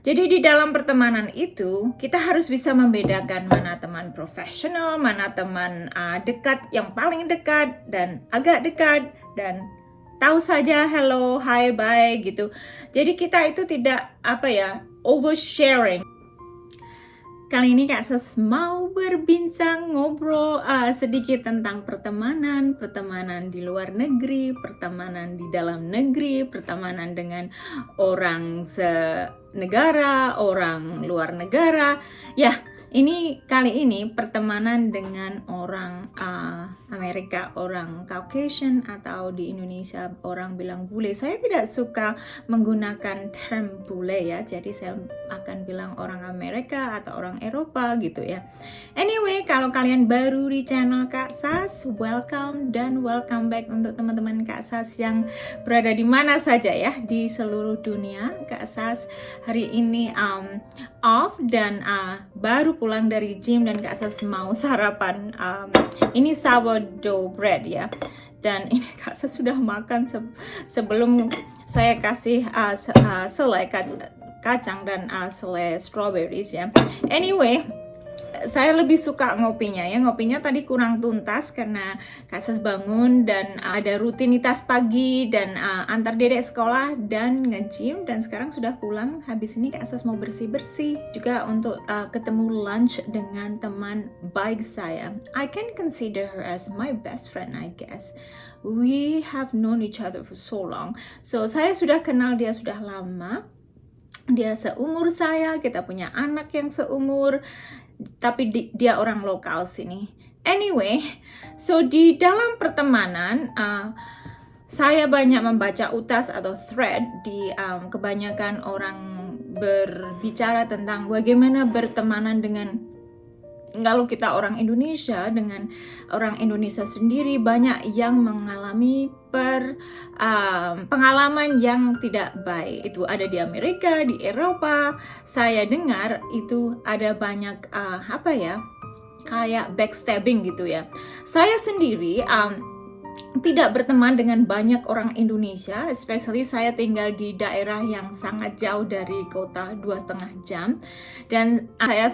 Jadi di dalam pertemanan itu, kita harus bisa membedakan mana teman profesional, mana teman dekat, yang paling dekat, dan agak dekat, dan tahu saja hello, hi, bye gitu. Jadi kita itu tidak oversharing. Kali ini Kak Sus mau berbincang ngobrol sedikit tentang pertemanan di luar negeri, pertemanan di dalam negeri, pertemanan dengan orang senegara, orang luar negara. Ya, kali ini pertemanan dengan orang Amerika, orang Caucasian, atau di Indonesia orang bilang bule. Saya tidak suka menggunakan term bule ya, jadi saya akan bilang orang Amerika atau orang Eropa gitu ya. Anyway, kalau kalian baru di channel Kak Sas, welcome dan welcome back untuk teman-teman Kak Sas yang berada di mana saja ya di seluruh dunia. Kak Sas hari ini off dan baru pulang dari gym dan Kak Sas mau sarapan ini sourdough bread ya. Dan ini Kak Sas sudah makan sebelum saya kasih selai kacang dan selai strawberries ya. Anyway, saya lebih suka ngopinya ya. Ngopinya tadi kurang tuntas karena Kak Sas bangun dan ada rutinitas pagi dan antar dedek sekolah dan nge-gym, dan sekarang sudah pulang. Habis ini Kak Sas mau bersih-bersih juga untuk ketemu lunch dengan teman baik saya. I can consider her as my best friend, I guess. We have known each other for so long. So saya sudah kenal dia sudah lama. Dia seumur saya, kita punya anak yang seumur, tapi dia orang lokal sini. Anyway, so di dalam pertemanan, saya banyak membaca utas atau thread di kebanyakan orang berbicara tentang bagaimana bertemanan dengan, kalau kita orang Indonesia dengan orang Indonesia sendiri, banyak yang mengalami pengalaman yang tidak baik. Itu ada di Amerika, di Eropa. Saya dengar itu ada banyak kayak backstabbing gitu ya. Saya sendiri tidak berteman dengan banyak orang Indonesia, especially saya tinggal di daerah yang sangat jauh dari kota, 2,5 jam, dan saya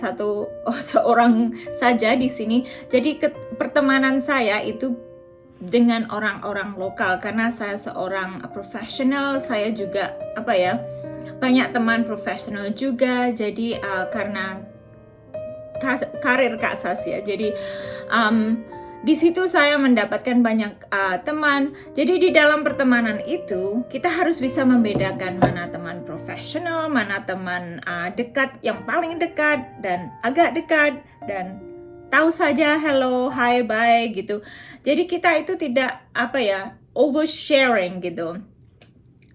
seorang saja di sini. Jadi pertemanan saya itu dengan orang-orang lokal, karena saya seorang profesional. Saya juga banyak teman profesional juga. Jadi karena karir Kak Sas ya, jadi di situ saya mendapatkan banyak teman. Jadi di dalam pertemanan itu kita harus bisa membedakan mana teman profesional, mana teman dekat, yang paling dekat dan agak dekat, dan tahu saja hello, hi, bye gitu. Jadi kita itu tidak oversharing gitu.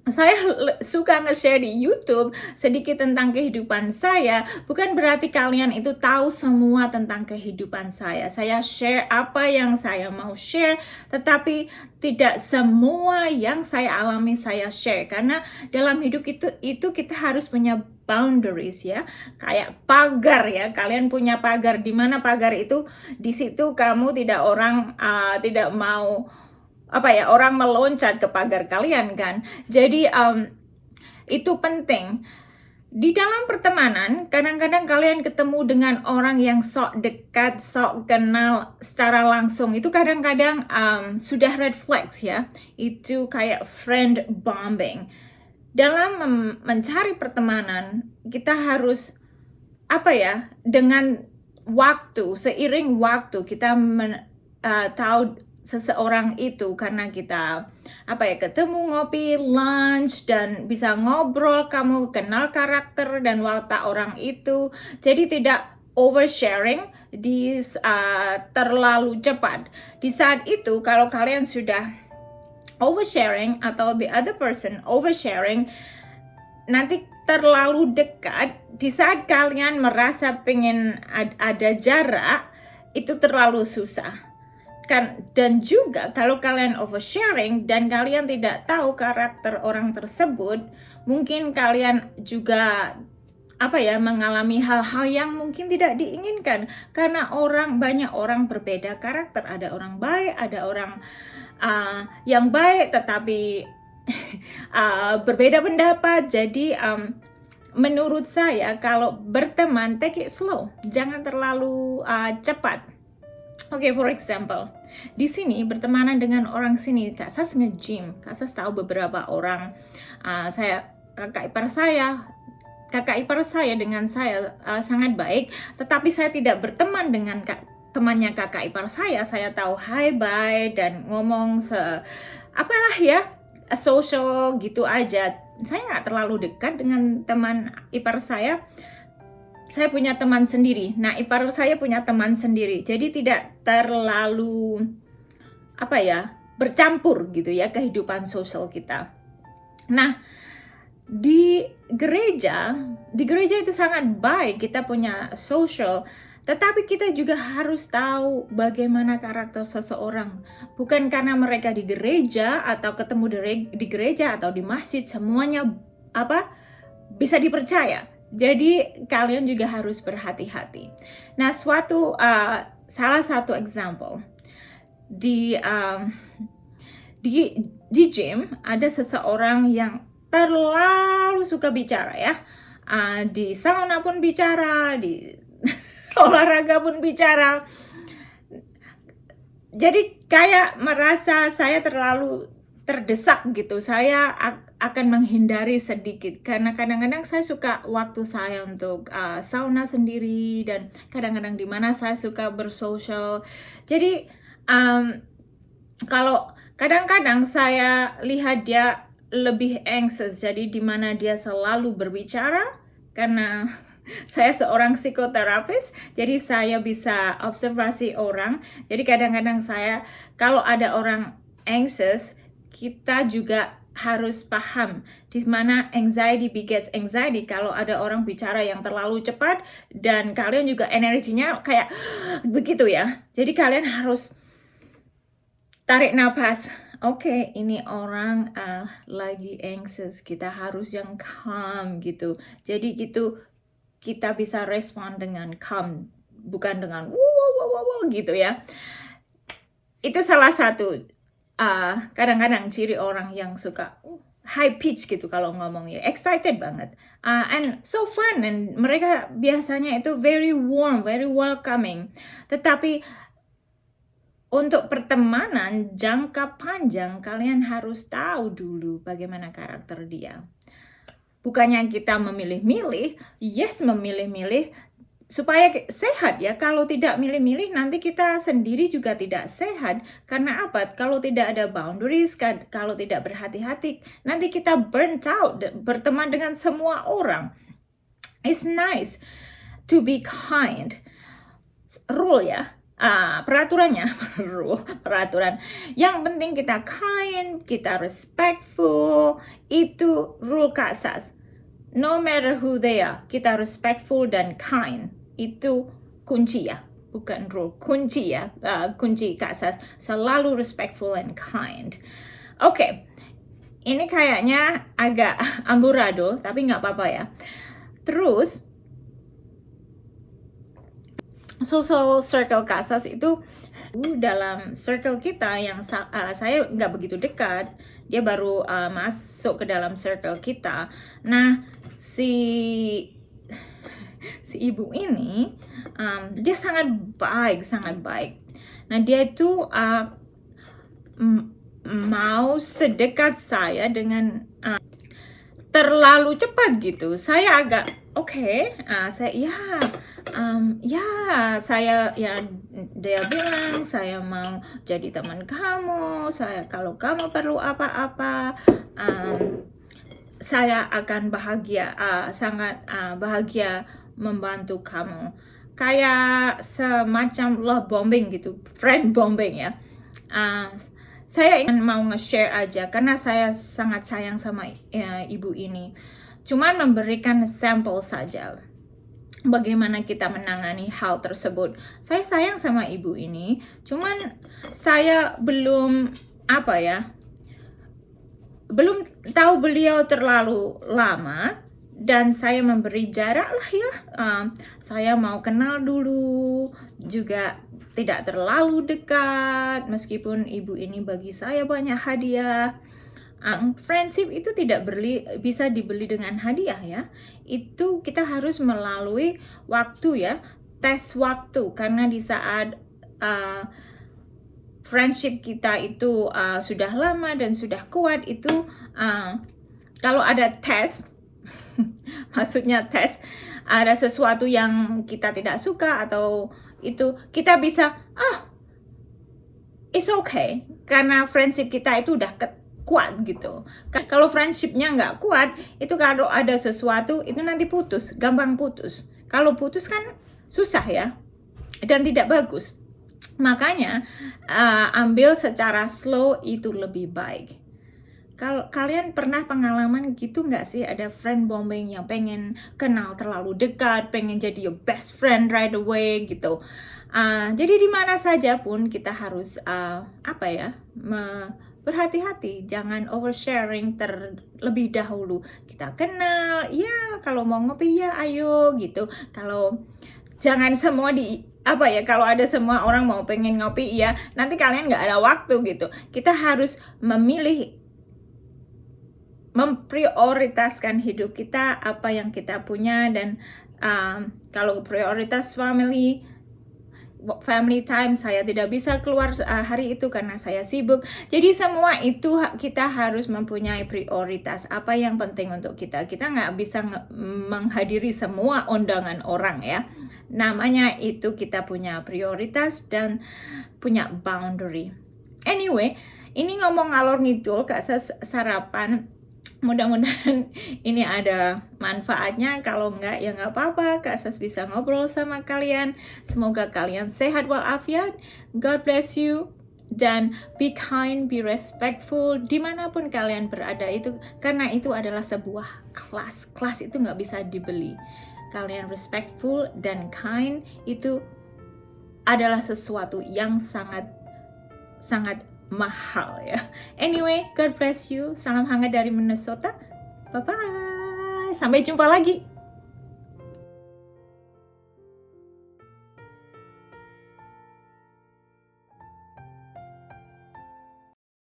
Saya suka nge-share di YouTube sedikit tentang kehidupan saya, bukan berarti kalian itu tahu semua tentang kehidupan saya. Saya share apa yang saya mau share, tetapi tidak semua yang saya alami saya share, karena dalam hidup itu kita harus punya boundaries ya, kayak pagar ya. Kalian punya pagar, di mana pagar itu, di situ kamu tidak mau orang meloncat ke pagar kalian kan. Jadi itu penting. Di dalam pertemanan, kadang-kadang kalian ketemu dengan orang yang sok dekat, sok kenal secara langsung. Itu kadang-kadang sudah red flags ya. Itu kayak friend bombing. Dalam mencari pertemanan, kita harus dengan waktu, seiring waktu kita tahu seseorang itu, karena kita ketemu, ngopi, lunch, dan bisa ngobrol, kamu kenal karakter dan watak orang itu. Jadi tidak oversharing terlalu cepat. Di saat itu kalau kalian sudah oversharing atau the other person oversharing, nanti terlalu dekat, di saat kalian merasa pengen ada jarak, itu terlalu susah. Dan juga kalau kalian oversharing dan kalian tidak tahu karakter orang tersebut, mungkin kalian juga mengalami hal-hal yang mungkin tidak diinginkan, karena banyak orang berbeda karakter. Ada orang baik, ada orang yang baik tetapi berbeda pendapat. Jadi menurut saya kalau berteman, take it slow, jangan terlalu cepat. Oke, for example, di sini bertemanan dengan orang sini, Kak Sas nge-gym. Kak Sas tahu beberapa orang, kakak ipar saya dengan saya sangat baik, tetapi saya tidak berteman dengan temannya kakak ipar saya. Saya tahu hi bye dan ngomong apalah ya, social gitu aja. Saya nggak terlalu dekat dengan teman ipar saya. Saya punya teman sendiri. Nah, ipar saya punya teman sendiri. Jadi tidak terlalu bercampur gitu ya kehidupan sosial kita. Nah, di gereja itu sangat baik kita punya social, tetapi kita juga harus tahu bagaimana karakter seseorang. Bukan karena mereka di gereja atau ketemu di gereja atau di masjid semuanya bisa dipercaya. Jadi kalian juga harus berhati-hati. Nah, salah satu example di gym ada seseorang yang terlalu suka bicara ya. Di sauna pun bicara, di olahraga pun bicara. Jadi kayak merasa saya terlalu terdesak gitu. Saya akan menghindari sedikit karena kadang-kadang saya suka waktu saya untuk sauna sendiri, dan kadang-kadang di mana saya suka bersosial. Jadi kalau kadang-kadang saya lihat dia lebih anxious, jadi di mana dia selalu berbicara karena saya seorang psikoterapis, jadi saya bisa observasi orang. Jadi kadang-kadang kalau ada orang anxious, kita juga harus paham di mana anxiety begets anxiety. Kalau ada orang bicara yang terlalu cepat dan kalian juga energinya kayak begitu ya. Jadi kalian harus tarik nafas. Oke, ini orang lagi anxious. Kita harus yang calm gitu. Jadi gitu kita bisa respon dengan calm, bukan dengan wow gitu ya. Itu salah satu kadang-kadang ciri orang yang suka high pitch gitu kalau ngomongnya, excited banget, and so fun, and mereka biasanya itu very warm, very welcoming. Tetapi untuk pertemanan jangka panjang kalian harus tahu dulu bagaimana karakter dia. Bukannya kita memilih-milih, memilih-milih supaya sehat ya. Kalau tidak milih-milih nanti kita sendiri juga tidak sehat. Karena apa? Kalau tidak ada boundaries, kalau tidak berhati-hati, nanti kita burnt out berteman dengan semua orang. It's nice to be kind. Rule ya. Peraturannya, peraturan. Yang penting kita kind, kita respectful, itu rule Kak Sas. No matter who they are, kita respectful dan kind. Itu kunci ya, bukan rule, kunci ya, kunci Kak Sas. Selalu respectful and kind. Oke, ini kayaknya agak amburadul, tapi nggak apa-apa ya. Terus, social circle Kak Sas itu dalam circle kita yang saya nggak begitu dekat, dia baru masuk ke dalam circle kita. Nah, si ibu ini dia sangat baik. Nah, dia itu mau sedekat saya dengan terlalu cepat gitu. Saya agak dia bilang saya mau jadi teman kamu. Kalau kamu perlu apa-apa, saya akan sangat bahagia membantu kamu. Kayak semacam love bombing gitu, friend bombing ya. Saya ingin mau nge-share aja karena saya sangat sayang sama ibu ini. Cuman memberikan sampel saja bagaimana kita menangani hal tersebut. Saya sayang sama ibu ini, cuman saya belum tahu beliau terlalu lama, dan saya memberi jarak lah ya. Saya mau kenal dulu, juga tidak terlalu dekat, meskipun ibu ini bagi saya banyak hadiah. Friendship itu tidak bisa dibeli dengan hadiah ya. Itu kita harus melalui waktu ya, tes waktu, karena di saat friendship kita itu sudah lama dan sudah kuat itu kalau ada tes maksudnya tes, ada sesuatu yang kita tidak suka atau itu kita bisa it's okay, karena friendship kita itu udah kuat gitu. Kalau friendshipnya nggak kuat, itu kalau ada sesuatu itu nanti putus, gampang putus. Kalau putus kan susah ya, dan tidak bagus. Makanya ambil secara slow itu lebih baik. Kalau kalian pernah pengalaman gitu nggak sih, ada friend bombing yang pengen kenal terlalu dekat, pengen jadi your best friend right away gitu. Jadi di mana saja pun kita harus berhati-hati, jangan oversharing terlebih dahulu. Kita kenal, ya kalau mau ngopi ya ayo gitu. Kalau jangan semua kalau ada semua orang mau pengen ngopi ya, nanti kalian nggak ada waktu gitu. Kita harus memprioritaskan hidup kita, apa yang kita punya, dan kalau prioritas family time, saya tidak bisa keluar hari itu karena saya sibuk. Jadi semua itu kita harus mempunyai prioritas, apa yang penting untuk kita. Kita nggak bisa menghadiri semua undangan orang ya. Namanya itu kita punya prioritas dan punya boundary. Anyway, ini ngomong ngalor ngidul, Kak sarapan. Mudah-mudahan ini ada manfaatnya. Kalau enggak ya nggak apa-apa, Kak Sas bisa ngobrol sama kalian. Semoga kalian sehat walafiat. God bless you. Dan be kind, be respectful dimanapun kalian berada itu, karena itu adalah sebuah kelas itu nggak bisa dibeli. Kalian respectful dan kind itu adalah sesuatu yang sangat mahal ya. Anyway, God bless you. Salam hangat dari Minnesota. Bye-bye. Sampai jumpa lagi.